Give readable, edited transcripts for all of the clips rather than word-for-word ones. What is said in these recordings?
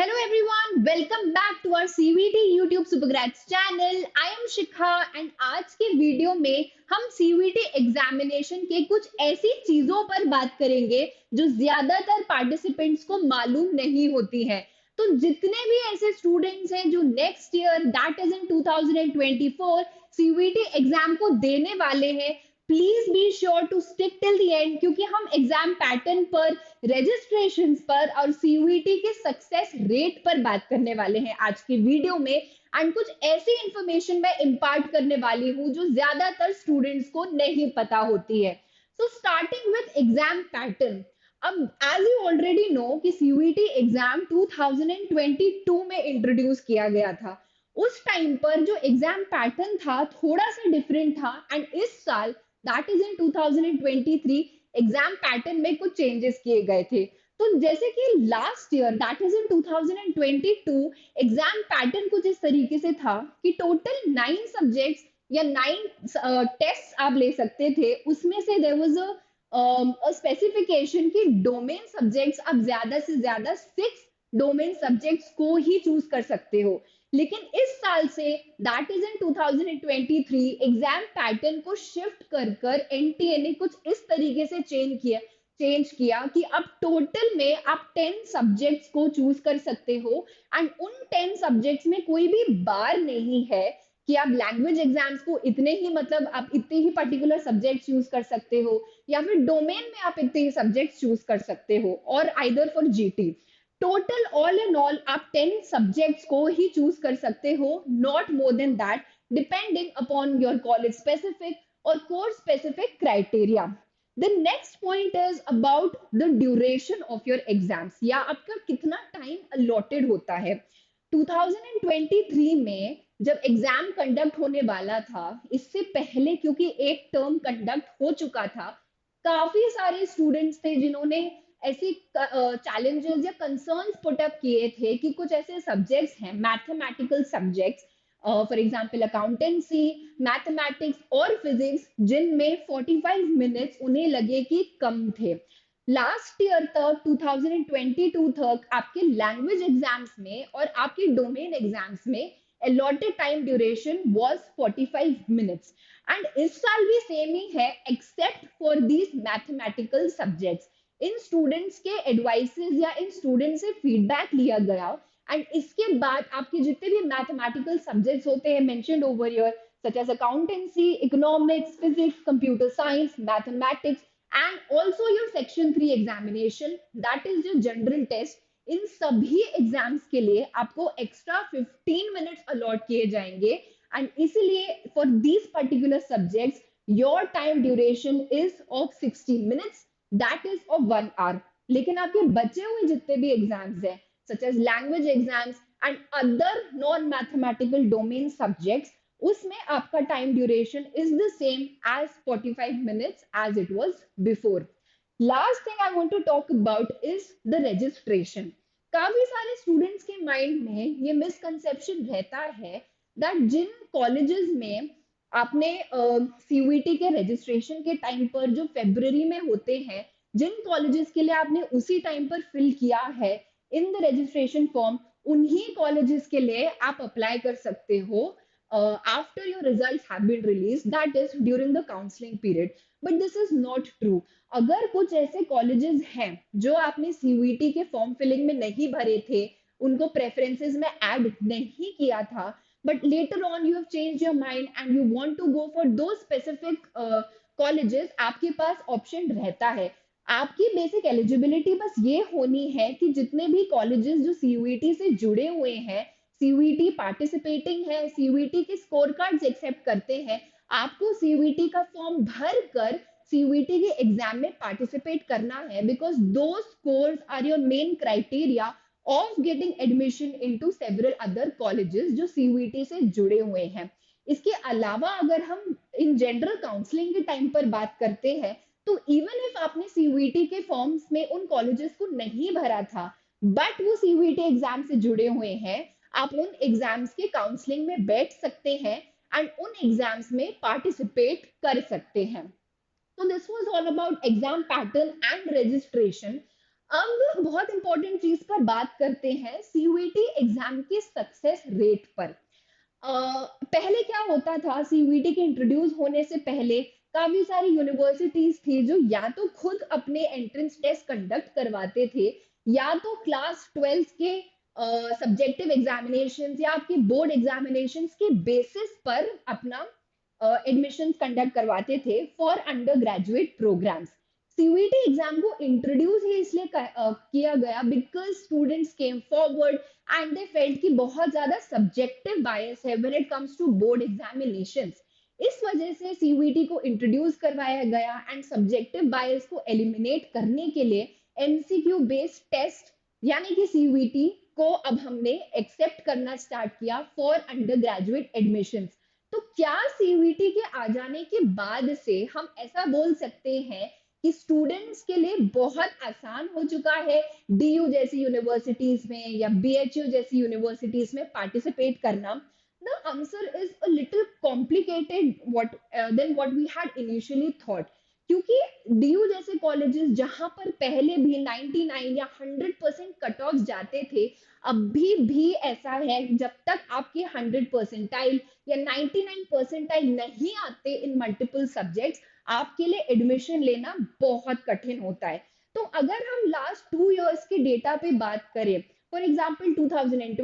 Hello everyone, welcome back to our CVT YouTube Supergrads channel. I am Shikha and आज के video में हम CVT examination के कुछ ऐसी चीजों पर बात करेंगे जो ज्यादातर पार्टिसिपेंट्स को मालूम नहीं होती है। तो जितने भी ऐसे स्टूडेंट्स हैं जो next year that is in 2024 CVT exam को देने वाले हैं, please be sure to stick till the end क्योंकि हम एग्जाम पैटर्न पर, रजिस्ट्रेशन पर और सीयूईटी के सक्सेस रेट पर बात करने वाले हैं आज की वीडियो में। एंड कुछ ऐसी इंफॉर्मेशन मैं इम्पार्ट करने वाली हूँ जो ज्यादातर स्टूडेंट्स को नहीं पता होती है। So starting with exam pattern. अब एज यू ऑलरेडी नो कि सीयूईटी एग्जाम 2022 में इंट्रोड्यूस किया गया था। उस टाइम पर जो एग्जाम पैटर्न था थोड़ा सा डिफरेंट था एंड इस साल that is in 2023 exam pattern में कुछ चेंजेस किए गए थे। तो जैसे कि last year that is in 2022 exam pattern कुछ इस तरीके से था कि टोटल 9 सब्जेक्ट्स या 9 टेस्ट आप ले सकते थे। उसमें से देयर वाज अ स्पेसिफिकेशन कि डोमेन सब्जेक्ट्स आप ज्यादा से ज्यादा 6 डोमेन सब्जेक्ट्स को ही चूज कर सकते हो। लेकिन इस साल say that is in 2023 exam pattern को शिफ्ट कर कर एनटीए ने कुछ इस तरीके से चेंज किया कि अब टोटल में आप 10 सब्जेक्ट्स को चूज कर सकते हो एंड उन 10 सब्जेक्ट्स में कोई भी बार नहीं है कि आप लैंग्वेज एग्जाम्स को इतने ही मतलब आप इतने ही पर्टिकुलर सब्जेक्ट चूज कर सकते हो या फिर डोमेन में आप इतने ही सब्जेक्ट चूज कर सकते हो और either for GT. Total all in all आप 10 सब्जेक्ट्स को ही चूज कर सकते हो, not more than that, depending upon your college specific और course specific criteria. The next point is about the duration of your exams या आपका कितना टाइम अलॉटेड होता है। 2023 में जब एग्जाम कंडक्ट होने वाला था, इससे पहले क्योंकि एक टर्म कंडक्ट हो चुका था, काफी सारे स्टूडेंट्स थे जिन्होंने ऐसी चैलेंजेस या कंसर्न्स पुट अप किए थे कि कुछ ऐसे सब्जेक्ट्स हैं, mathematical subjects, for example accountancy, mathematics और फिजिक्स, जिनमें 45 मिनट्स उन्हें लगे कि कम थे। लास्ट ईयर तक 2022 तक आपके लैंग्वेज एग्जाम्स में और आपके डोमेन एग्जाम्स में allotted time duration was 45 minutes and इस साल भी सेम ही है except for these mathematical subjects। In students के एडवाइसेस या इन स्टूडेंट्स से फीडबैक लिया गया एंड इसके बाद आपके जितने भी मैथमेटिकल सब्जेक्ट्स होते हैं mentioned over here such as accountancy, economics, physics, computer science, mathematics and also your section 3 examination that is your general test, इन सभी एग्जाम्स के लिए आपको एक्स्ट्रा 15 मिनट्स अलॉट किए जाएंगे एंड इसलिए for these particular subjects your time duration is of 60 minutes, that is of 1 hour. लेकिन आपके बचे हुए जितने भी एग्जाम्स हैं such as language exams and other non mathematical domain subjects, उसमें आपका time duration is the same as 45 minutes as it was before. Last thing I want to talk about is the registration. काफी सारे students के mind में ये misconception रहता है that Jin colleges में आपने सीयूईटी के रजिस्ट्रेशन के टाइम पर जो फेब्रुवरी में होते हैं, जिन कॉलेजेस के लिए आपने उसी टाइम पर फिल किया है इन द रजिस्ट्रेशन फॉर्म, उन्हीं कॉलेजेस के लिए आप अप्लाई कर सकते हो after your results have been release, that is during the counselling period. But this is not true. अगर कुछ ऐसे कॉलेजेस हैं जो आपने सीयूईटी के फॉर्म फिलिंग में नहीं भरे थे, उनको प्रेफरेंसेस में ऐड नहीं किया था, but later on you have changed your mind and you want to go for those specific colleges, आपके पास ऑप्शन रहता है। आपकी बेसिक एलिजिबिलिटी बस ये होनी है कि जितने भी कॉलेजेस जो सीयूईटी से जुड़े हुए हैं, सीयूईटी पार्टिसिपेटिंग है, सीयूईटी के स्कोर कार्ड्स एक्सेप्ट करते हैं, आपको सीयूईटी का फॉर्म भर कर सीयूईटी के एग्जाम में पार्टिसिपेट करना है बिकॉज दो scores are your main criteria of getting admission into several other colleges जो CUET से जुड़े हुए हैं। इसके अलावा अगर हम इन जनरल काउंसलिंग के टाइम पर बात करते हैं तो इवन इफ आपने CUET के फॉर्म्स में उन कॉलेजेस को नहीं भरा था बट वो CUET एग्जाम से जुड़े हुए हैं, आप उन एग्जाम्स के काउंसलिंग में बैठ सकते हैं एंड उन एग्जाम्स में पार्टिसिपेट कर सकते हैं। So this was all about exam pattern and registration. अब बहुत इंपॉर्टेंट चीज पर बात करते हैं, सीयूईटी एग्जाम के सक्सेस रेट पर। पहले क्या होता था, सीयूईटी के इंट्रोड्यूस होने से पहले काफी सारी यूनिवर्सिटीज थी जो या तो खुद अपने एंट्रेंस टेस्ट कंडक्ट करवाते थे, या तो क्लास 12 के सब्जेक्टिव एग्जामिनेशन या आपके बोर्ड एग्जामिनेशन के बेसिस पर अपना एडमिशन कंडक्ट करवाते थे for undergraduate programmes. CUET exam को इंट्रोड्यूस ही इसलिए किया गया because students came forward and they felt कि बहुत ज्यादा सब्जेक्टिव बायस है when it comes to board examinations. इस वजह से सीयूईटी को इंट्रोड्यूस करवाया गया एंड सब्जेक्टिव बायस को एलिमिनेट करने के लिए एमसीक्यू बेस्ड टेस्ट यानी कि सीयूईटी को अब हमने एक्सेप्ट करना स्टार्ट किया फॉर अंडर ग्रेजुएट एडमिशंस। तो क्या सीयूईटी के आ जाने के बाद से हम ऐसा बोल सकते हैं कि स्टूडेंट्स के लिए बहुत आसान हो चुका है डीयू जैसी यूनिवर्सिटीज में या बीएचयू जैसी यूनिवर्सिटीज में पार्टिसिपेट करना? The answer is a little complicated than what we had initially thought, क्योंकि डीयू जैसे कॉलेजेस जहां पर पहले भी 99 या 100% कट ऑफ जाते थे, अभी भी ऐसा है। जब तक आपके 100 परसेंटाइल या 99 परसेंटाइल नहीं आते इन मल्टीपल सब्जेक्ट्स, आपके लिए एडमिशन लेना बहुत कठिन होता है। तो अगर हम लास्ट 2 इयर्स के डेटा पे बात करें, फॉर एग्जाम्पल 2022 एंड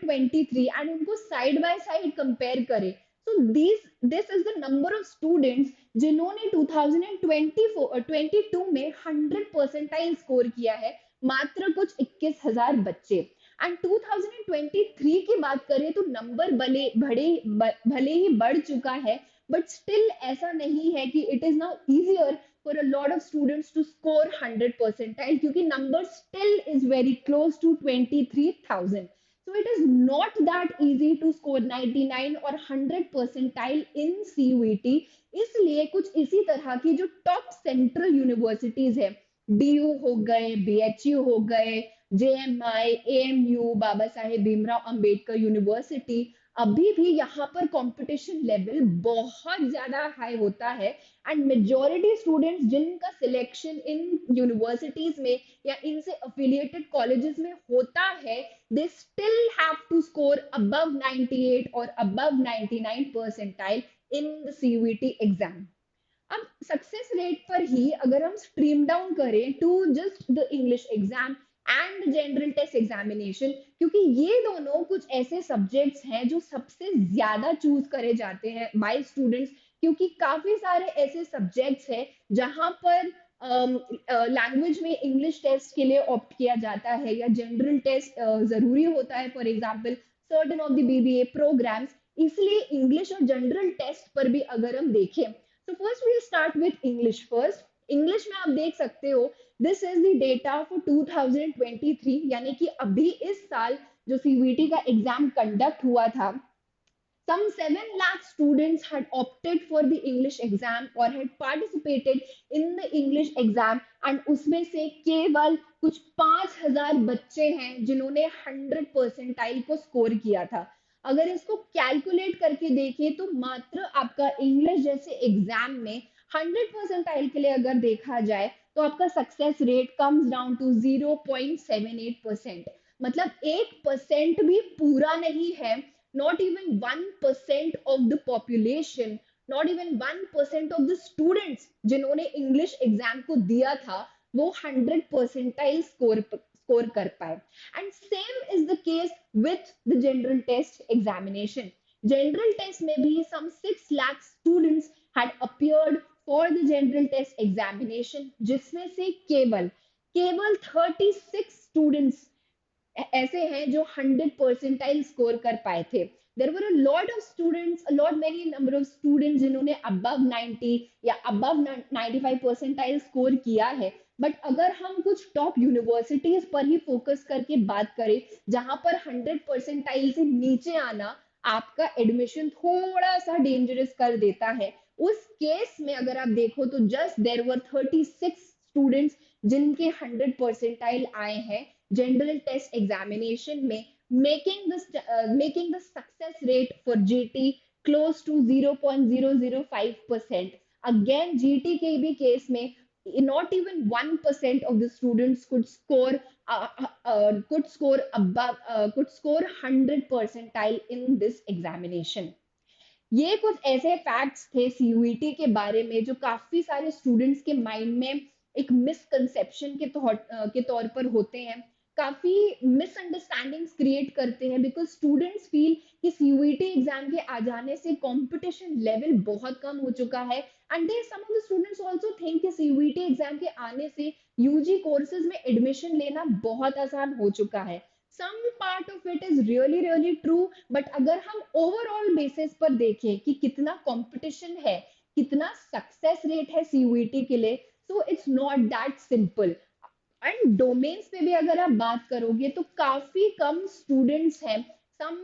23, एंड उनको साइड बाय साइड कंपेयर करें, तो this is the number of students जिन्होंने 2022 में 100 परसेंटाइल स्कोर किया है, मात्र कुछ 21,000 बच्चे। एंड 2023 की बात करें तो नंबर भले ही बढ़ चुका है, बट स्टिल ऐसा नहीं है कि it is now easier for a lot of students to score 100 percentile, क्योंकि number still is very close to 23,000. So it is not that easy to score 99 or 100 percentile in CUET। इसलिए कुछ इसी तरह की जो टॉप सेंट्रल यूनिवर्सिटीज है, DU हो गए, बीएचयू हो गए, JMI, AMU, Baba Saheb Bhimrao Ambedkar university, अभी भी यहाँ पर कंपटीशन लेवल बहुत ज्यादा हाई होता है। एंड मेजोरिटी स्टूडेंट्स जिनका सिलेक्शन इन यूनिवर्सिटीज में या इनसे अफिलिएटेड कॉलेजेस में होता है, they still have to score above 98 और above 99 percentile in the CUET exam. अब सक्सेस रेट पर ही अगर हम स्ट्रीम डाउन करें to just the English exam and general test examination, क्योंकि ये दोनों कुछ ऐसे सब्जेक्ट्स हैं जो सबसे ज्यादा चूज करे जाते हैं बाय स्टूडेंट्स, क्योंकि काफी सारे ऐसे सब्जेक्ट्स हैं जहां पर लैंग्वेज में इंग्लिश टेस्ट के लिए ऑप्ट किया जाता है या जनरल टेस्ट जरूरी होता है, for example certain of the BBA programmes. इसलिए इंग्लिश और जनरल टेस्ट पर भी अगर हम देखें, तो first we'll start with English first. English में आप देख सकते हो, this is the data for 2023, यानी कि अभी इस साल जो सीवीटी का एग्जाम कंडक्ट हुआ था, some 7 lakh students had opted for the English exam or had participated in the English exam, and उसमें से केवल कुछ 5,000 बच्चे हैं जिन्होंने 100 परसेंटाइल को स्कोर किया था। अगर इसको कैलकुलेट करके देखें तो मात्र आपका इंग्लिश जैसे एग्जाम में 100 परसेंटाइल के लिए अगर देखा जाए तो आपका success rate comes down to 0.78%। मतलब 1% भी पूरा नहीं है। Not even 1% of the population, not even 1% of the students जिन्होंने इंग्लिश एग्जाम को दिया था, वो 100 परसेंटाइल स्कोर कर पाए। And same is the case with the general test examination. General test में भी some 6 lakh students had appeared for the general test examination, जिसमें से केवल 36 students ऐसे हैं जो 100 परसेंटाइल स्कोर कर पाए थे। There were a lot of students, a lot many number of students जिन्होंने अबव 90 या अबव 95 परसेंटाइल स्कोर किया है। बट अगर हम कुछ टॉप यूनिवर्सिटीज पर ही फोकस करके बात करें, जहां पर 100 परसेंटाइल से नीचे आना आपका एडमिशन थोड़ा सा डेंजरस कर देता है, उस केस में अगर आप देखो तो जस्ट देयर वर 36 स्टूडेंट्स जिनके 100 परसेंटाइल आए हैं जनरल टेस्ट एग्जामिनेशन में, making the success rate for GT close to 0.005%। Again GT के भी केस में not even 1% of the students could score 100 percentile in this examination. ये कुछ ऐसे फैक्ट्स थे सीयूईटी के बारे में जो काफी सारे स्टूडेंट्स के माइंड में एक मिसकंसेप्शन के तौर पर होते हैं, काफी मिसअंडरस्टैंडिंग्स क्रिएट करते हैं, बिकॉज स्टूडेंट्स फील कि सीयूईटी एग्जाम के आ जाने से कंपटीशन लेवल बहुत कम हो चुका है, and there some of the students also think कि सीयूईटी एग्जाम के आने से यूजी कोर्सेज में एडमिशन लेना बहुत आसान हो चुका है. Some part of it is really really true, but अगर हम ओवरऑल बेसिस पर देखें कि कितना कंपटीशन है, कितना सक्सेस रेट है सीयूईटी के लिए, so it's not that simple. And domains पे भी अगर आप बात करोगे तो काफी कम स्टूडेंट्स हैं, some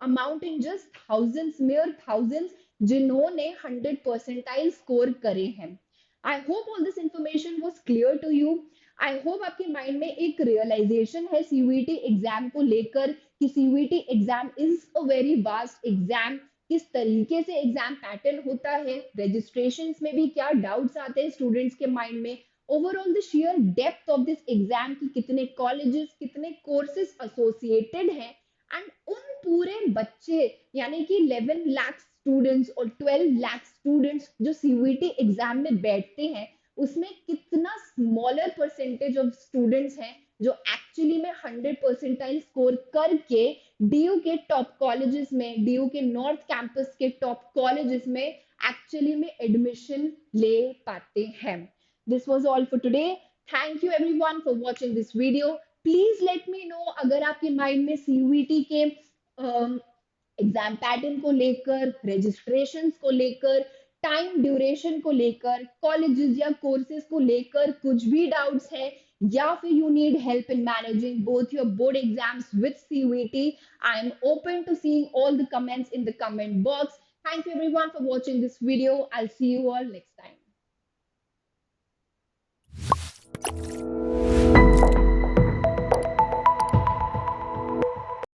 amount in just thousands, mere thousands, जिन्होंने 100 परसेंटाइल स्कोर करे हैं. I hope all this information was clear to you. I hope आपके माइंड में एक रियलाइजेशन है सीयूईटी एग्जाम को लेकर कि CUET exam is a very vast exam. किस तरीके से एग्जाम पैटर्न होता है, रजिस्ट्रेशन में भी क्या डाउट्स आते हैं स्टूडेंट्स के माइंड में, overall the share depth of this exam की कितने कॉलेजेस, कितने कोर्सेज एसोसिएटेड हैं, एंड उन पूरे बच्चे यानी कि 11 लाख स्टूडेंट्स और 12 लाख स्टूडेंट्स जो सीयूईटी एग्जाम में बैठते हैं, उसमें कितना स्मॉलर परसेंटेज ऑफ स्टूडेंट्स हैं जो एक्चुअली में 100 परसेंटाइल स्कोर करके डीयू के टॉप कॉलेजेस में, डीयू के नॉर्थ कैंपस के टॉप कॉलेजेस में एक्चुअली में एडमिशन ले पाते हैं. This was all for today. Thank you everyone for watching this video. Please let me know अगर आपके माइंड में सीयूईटी के एग्जाम पैटर्न को लेकर, रजिस्ट्रेशन को लेकर, टाइम ड्यूरेशन को लेकर, कॉलेजेस या कोर्सेज को लेकर कुछ भी डाउट्स है, या फिर you need help in managing both your board exams with CUET, I am open to seeing all the comments in the comment box. Thank you everyone for watching this video. I'll see you all next time.